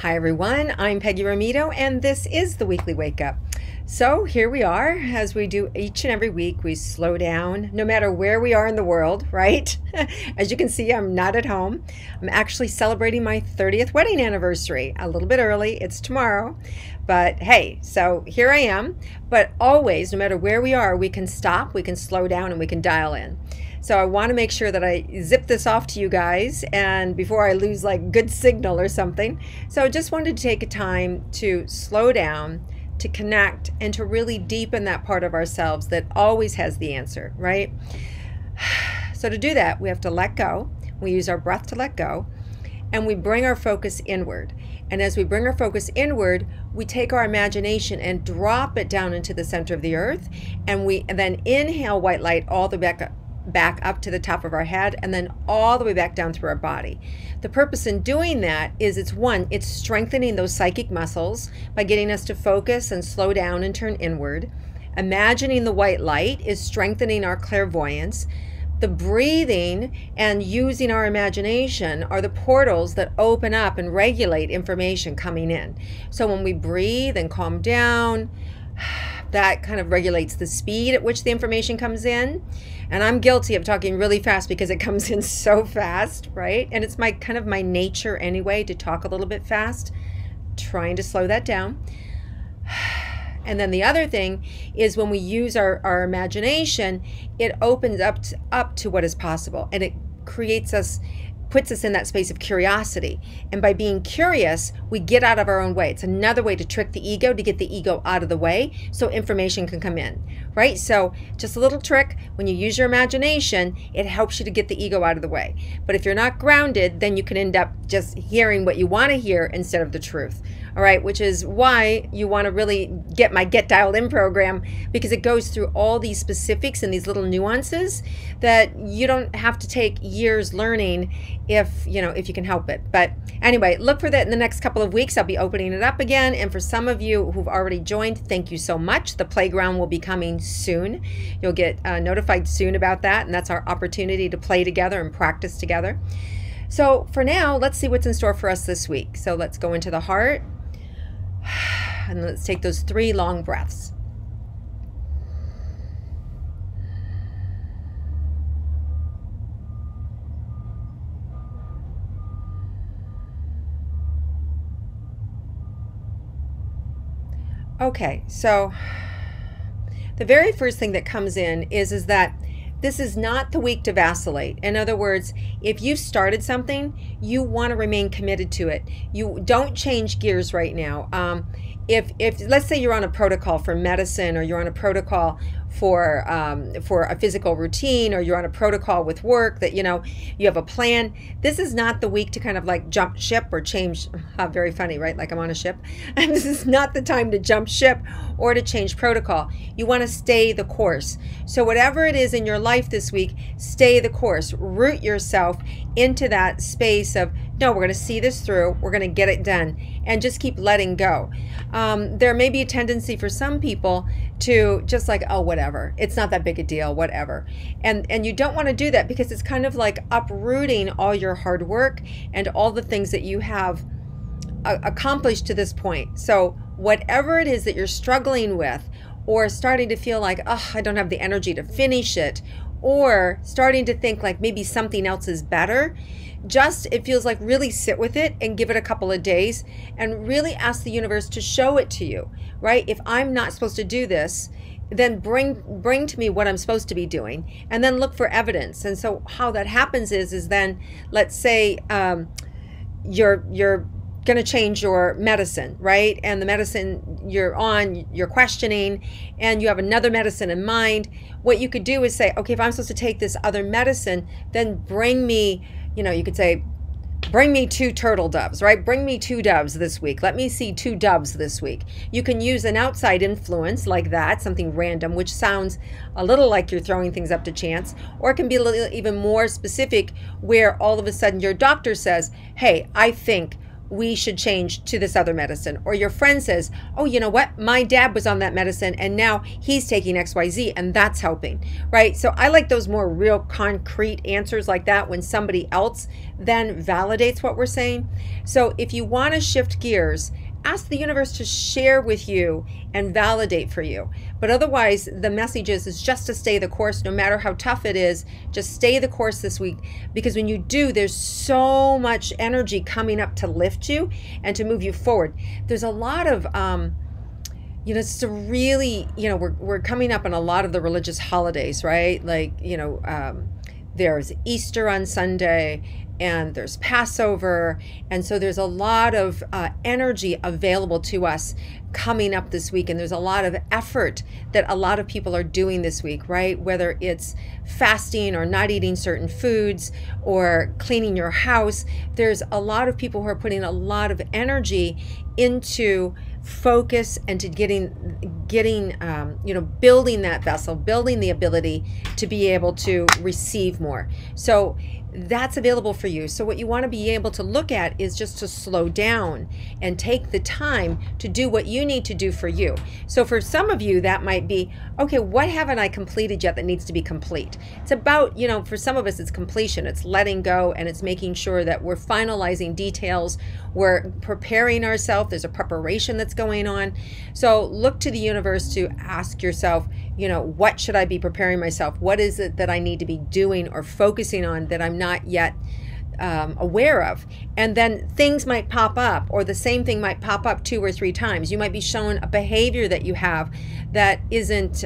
Hi everyone, I'm Peggy Rometo and this is the Weekly Wake Up. So here we are, as we do each and every week, we slow down no matter where we are in the world, right? As you can see, I'm not at home. I'm actually celebrating my 30th wedding anniversary, a little bit early, it's tomorrow. But hey, so here I am, but always, no matter where we are, we can stop, we can slow down, and we can dial in. So I want to make sure that I zip this off to you guys and before I lose like good signal or something. So I just wanted to take a time to slow down, to connect, and to really deepen that part of ourselves that always has the answer, right? So to do that, we have to let go. We use our breath to let go, and we bring our focus inward. And as we bring our focus inward, we take our imagination and drop it down into the center of the earth, and we then inhale white light all the way back up to the top of our head, and then all the way back down through our body. The purpose in doing that is it's strengthening those psychic muscles by getting us to focus and slow down and turn inward. Imagining the white light is strengthening our clairvoyance. The breathing and using our imagination are the portals that open up and regulate information coming in. So when we breathe and calm down, that kind of regulates the speed at which the information comes in. And I'm guilty of talking really fast because it comes in so fast, right? And it's my nature anyway to talk a little bit fast, trying to slow that down. And then the other thing is when we use our imagination, it opens up to what is possible, and it puts us in that space of curiosity. And by being curious, we get out of our own way. It's another way to trick the ego, to get the ego out of the way so information can come in, right? So just a little trick, when you use your imagination, it helps you to get the ego out of the way. But if you're not grounded, then you can end up just hearing what you want to hear instead of the truth. All right, which is why you want to really get my Get Dialed In program, because it goes through all these specifics and these little nuances that you don't have to take years learning if you can help it. But anyway, look for that in the next couple of weeks. I'll be opening it up again. And for some of you who've already joined, thank you so much. The playground will be coming soon. You'll get notified soon about that. And that's our opportunity to play together and practice together. So for now, let's see what's in store for us this week. So let's go into the heart. And let's take those 3 long breaths. Okay, so the very first thing that comes in is that this is not the week to vacillate. In other words, if you started something, you want to remain committed to it. You don't change gears right now. If let's say you're on a protocol for medicine, or you're on a protocol for a physical routine, or you're on a protocol with work that you have a plan, this is not the week to kind of like jump ship or change. Very funny, right? Like I'm on a ship. And this is not the time to jump ship or to change protocol. You want to stay the course. So whatever it is in your life this week, stay the course. Root yourself into that space of, no, we're going to see this through, we're going to get it done, and just keep letting go. There may be a tendency for some people to just like, oh, whatever, it's not that big a deal, whatever. And you don't want to do that, because it's kind of like uprooting all your hard work and all the things that you have accomplished to this point. So whatever it is that you're struggling with, or starting to feel like, oh, I don't have the energy to finish it, or starting to think like maybe something else is better, it feels like really sit with it and give it a couple of days and really ask the universe to show it to you, right? If I'm not supposed to do this, then bring to me what I'm supposed to be doing, and then look for evidence. And so how that happens is then, let's say you're going to change your medicine, right? And the medicine you're questioning, and you have another medicine in mind. What you could do is say, okay, if I'm supposed to take this other medicine, then bring me, you could say, bring me 2 turtle doves, right? Bring me 2 doves this week. Let me see 2 doves this week. You can use an outside influence like that, something random, which sounds a little like you're throwing things up to chance, or it can be a little even more specific, where all of a sudden your doctor says, hey, I think we should change to this other medicine. Or your friend says, oh, you know what? My dad was on that medicine and now he's taking XYZ and that's helping, right? So I like those more real concrete answers like that when somebody else then validates what we're saying. So if you want to shift gears, ask the universe to share with you and validate for you. But otherwise, the message is just to stay the course, no matter how tough it is. Just stay the course this week, because when you do, there's so much energy coming up to lift you and to move you forward. There's a lot of it's a really, we're coming up on a lot of the religious holidays, right? Like, there's Easter on Sunday and there's Passover. And so there's a lot of energy available to us coming up this week. And there's a lot of effort that a lot of people are doing this week, right? Whether it's fasting or not eating certain foods or cleaning your house, there's a lot of people who are putting a lot of energy into focus and to getting building that vessel, building the ability to be able to receive more. So that's available for you. So what you want to be able to look at is just to slow down and take the time to do what you need to do for you. So for some of you, that might be, okay, what haven't I completed yet that needs to be complete? It's about, for some of us, it's completion. It's letting go, and it's making sure that we're finalizing details. We're preparing ourselves. There's a preparation that's going on. So look to the universe to ask yourself, what should I be preparing myself? What is it that I need to be doing or focusing on that I'm not yet aware of? And then things might pop up, or the same thing might pop up 2 or 3 times. You might be shown a behavior that you have that isn't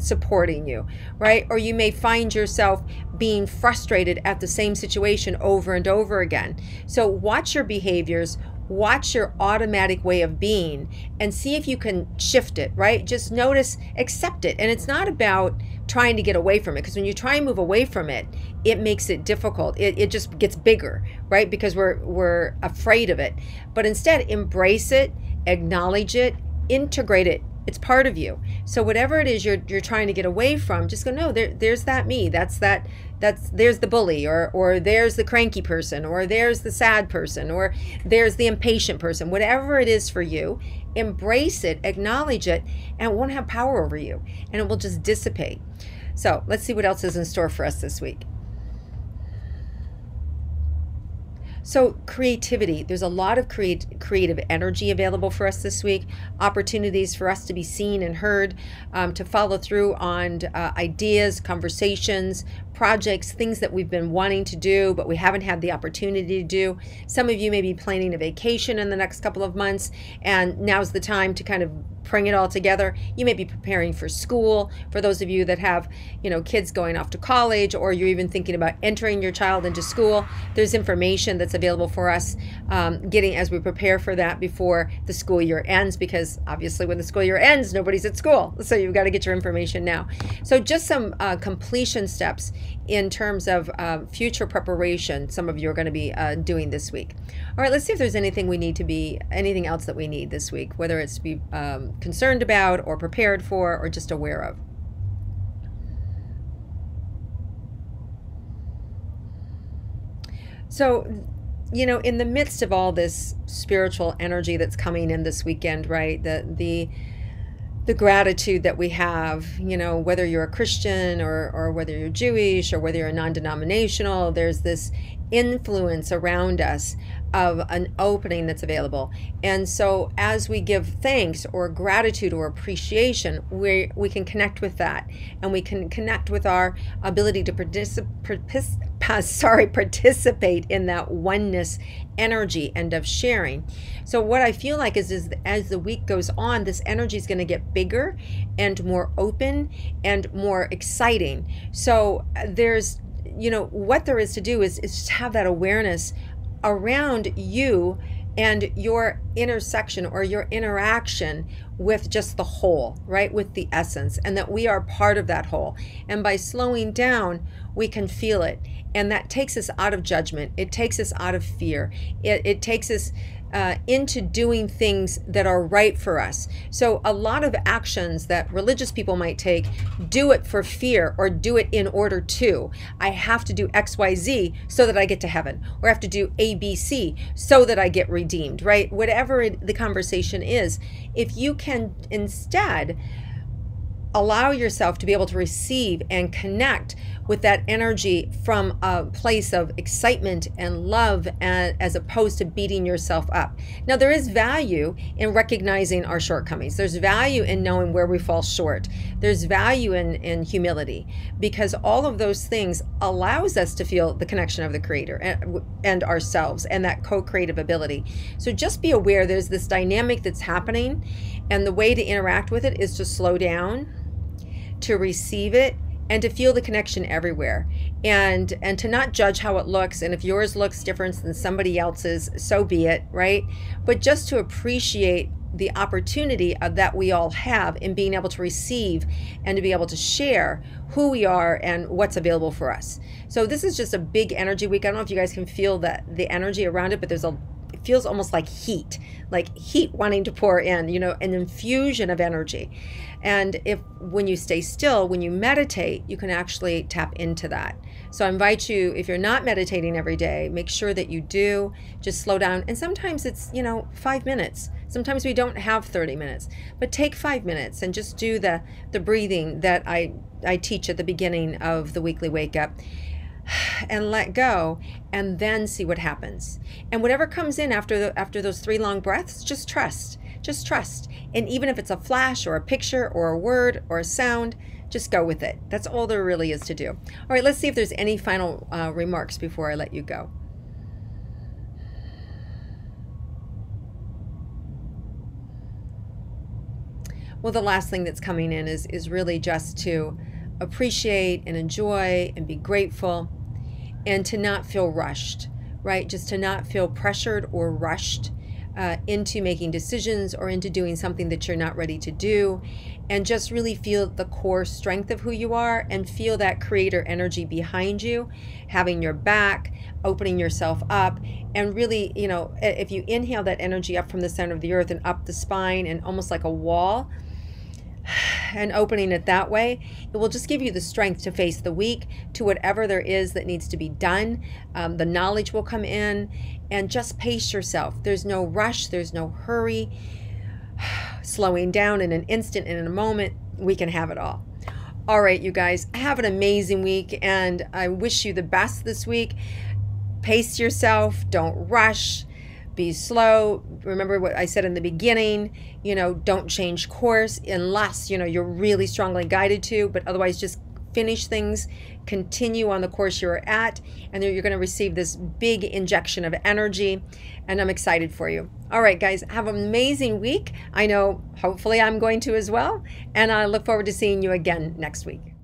supporting you, right? Or you may find yourself being frustrated at the same situation over and over again. So watch your behaviors, watch your automatic way of being, and see if you can shift it, right? Just notice, accept it. And it's not about trying to get away from it, because when you try and move away from it, it makes it difficult. It just gets bigger, right? Because we're afraid of it. But instead, embrace it, acknowledge it, integrate it. It's part of you. So whatever it is you're trying to get away from, just go, no, there's that me. There's the bully, or there's the cranky person, or there's the sad person, or there's the impatient person. Whatever it is for you, embrace it, acknowledge it, and it won't have power over you, and it will just dissipate. So let's see what else is in store for us this week. So creativity, there's a lot of creative energy available for us this week, opportunities for us to be seen and heard, to follow through on ideas, conversations, projects, things that we've been wanting to do, but we haven't had the opportunity to do. Some of you may be planning a vacation in the next couple of months, and now's the time to kind of bring it all together. You may be preparing for school. For those of you that have, kids going off to college, or you're even thinking about entering your child into school, there's information that's available for us as we prepare for that before the school year ends, because obviously when the school year ends, nobody's at school. So you've got to get your information now. So just some completion steps in terms of future preparation some of you are going to be doing this week. All right, let's see if there's anything else that we need this week, whether it's to be concerned about or prepared for or just aware of. So, in the midst of all this spiritual energy that's coming in this weekend, right, the gratitude that we have, whether you're a Christian or whether you're Jewish or whether you're non-denominational, there's this influence around us of an opening that's available. And so as we give thanks or gratitude or appreciation, we can connect with that, and we can connect with our ability to participate in that oneness energy and of sharing. So what I feel like is as the week goes on, this energy is going to get bigger and more open and more exciting. So there's, what there is to do is just have that awareness around you and your intersection or your interaction with just the whole, right? With the essence, and that we are part of that whole. And by slowing down, we can feel it. And that takes us out of judgment. It takes us out of fear. It takes us into doing things that are right for us. So a lot of actions that religious people might take, do it for fear or do it in order to. I have to do XYZ so that I get to heaven, or I have to do ABC so that I get redeemed, right? Whatever the conversation is, if you can instead allow yourself to be able to receive and connect with that energy from a place of excitement and love, and as opposed to beating yourself up. Now, there is value in recognizing our shortcomings. There's value in knowing where we fall short. There's value in humility, because all of those things allows us to feel the connection of the Creator and ourselves, and that co-creative ability. So just be aware there's this dynamic that's happening, and the way to interact with it is to slow down, to receive it, and to feel the connection everywhere, and to not judge how it looks. And if yours looks different than somebody else's, so be it, right? But just to appreciate the opportunity that we all have in being able to receive and to be able to share who we are and what's available for us. So this is just a big energy week. I don't know if you guys can feel the energy around it, but it feels almost like heat wanting to pour in, an infusion of energy. And when you stay still, when you meditate, you can actually tap into that. So I invite you, if you're not meditating every day, make sure that you do. Just slow down. And sometimes it's, 5 minutes. Sometimes we don't have 30 minutes, but take 5 minutes and just do the breathing that I teach at the beginning of the weekly wake up, and let go, and then see what happens. And whatever comes in after those 3 long breaths, just trust. And even if it's a flash or a picture or a word or a sound, just go with it. That's all there really is to do. All right, let's see if there's any final remarks before I let you go. Well, the last thing that's coming in is really just to appreciate and enjoy and be grateful, and to not feel rushed, right? Just to not feel pressured or rushed into making decisions or into doing something that you're not ready to do, and just really feel the core strength of who you are, and feel that Creator energy behind you, having your back, opening yourself up, and really, if you inhale that energy up from the center of the earth and up the spine and almost like a wall, and opening it that way, it will just give you the strength to face the week, to whatever there is that needs to be done. The knowledge will come in, and just pace yourself. There's no rush, there's no hurry. Slowing down in an instant and in a moment, we can have it all. All right, you guys, have an amazing week, and I wish you the best this week. Pace yourself, don't rush. Be slow. Remember what I said in the beginning, don't change course unless, you're really strongly guided to, but otherwise just finish things, continue on the course you're at, and then you're going to receive this big injection of energy, and I'm excited for you. All right, guys, have an amazing week. I know, hopefully I'm going to as well, and I look forward to seeing you again next week.